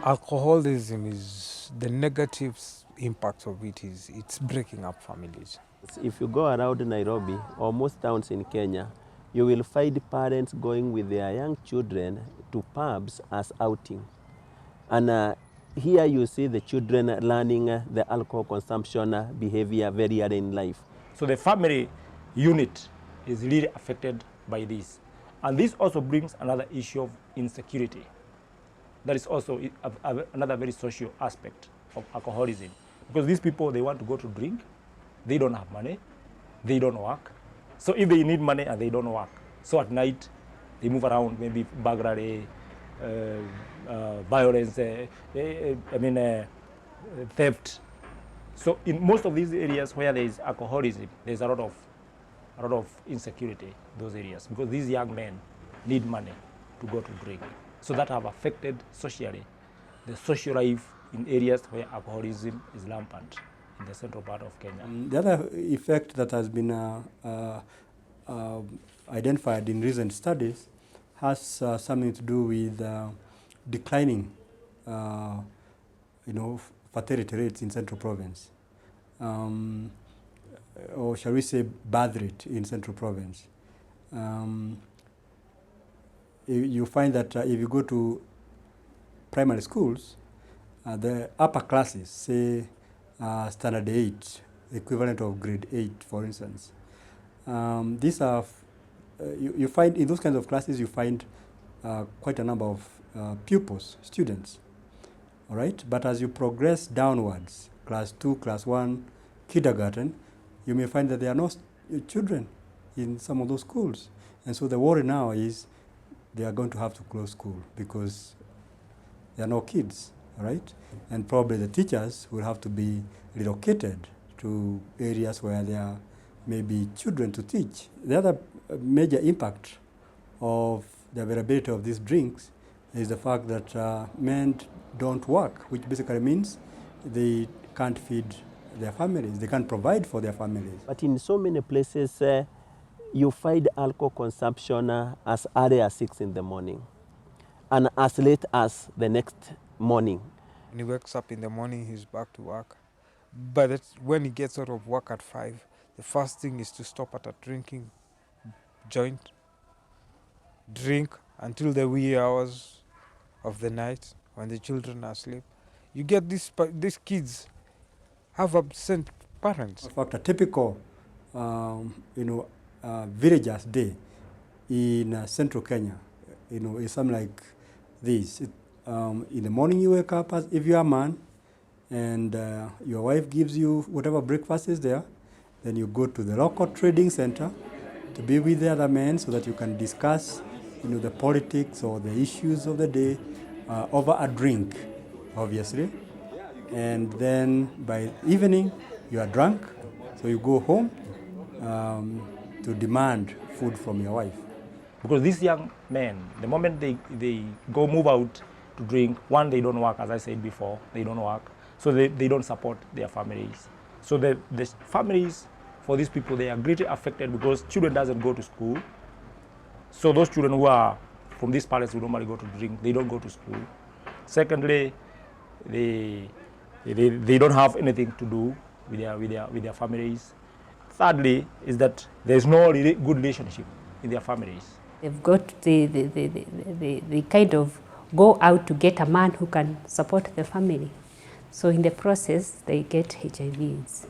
Alcoholism is the negative impact of it is it's breaking up families. If you go around Nairobi or most towns in Kenya, you will find parents going with their young children to pubs as outing. And here you see the children learning the alcohol consumption behavior very early in life. So the family unit is really affected by this. And this also brings another issue of insecurity. That is also another very social aspect of alcoholism. Because these people, they want to go to drink, they don't have money, they don't work. So if they need money and they don't work, so at night they move around, maybe burglary, violence, theft. So in most of these areas where there is alcoholism, there's a lot of insecurity in those areas because these young men need money to go to drink. So that have affected socially the social life in areas where alcoholism is rampant in the central part of Kenya. The other effect that has been identified in recent studies has something to do with declining, fertility rates in Central Province, or shall we say birth rate in Central Province. You find that if you go to primary schools, the upper classes, say standard 8, equivalent of grade 8, for instance, these are, you find in those kinds of classes, you find quite a number of pupils, students, all right? But as you progress downwards, class 2, class 1, kindergarten, you may find that there are no children in some of those schools. And so the worry now is they are going to have to close school because there are no kids, all right? And probably the teachers will have to be relocated to areas where there may be children to teach. The other major impact of the availability of these drinks is the fact that men don't work, which basically means they can't feed their families, they can't provide for their families. But in so many places, you find alcohol consumption as early as 6 in the morning and as late as the next morning. When he wakes up in the morning, he's back to work. But when he gets out of work at 5, the first thing is to stop at a drinking joint, drink until the wee hours of the night when the children are asleep. You get these kids have absent parents. In fact, a typical villager's day in central Kenya, is something like this. In the morning you wake up, as if you're a man, and your wife gives you whatever breakfast is there, then you go to the local trading center to be with the other men so that you can discuss the politics or the issues of the day over a drink, obviously. And then by evening, you are drunk, so you go home to demand food from your wife. Because these young men, the moment they go move out to drink, one, they don't work, as I said before, they don't work, so they don't support their families. So the families for these people, they are greatly affected because children doesn't go to school. So those children who are from these parents who normally go to drink, they don't go to school. Secondly, they don't have anything to do with their families. Thirdly, is that there's no really good relationship in their families. They've got they kind of go out to get a man who can support the family. So in the process, they get HIVs.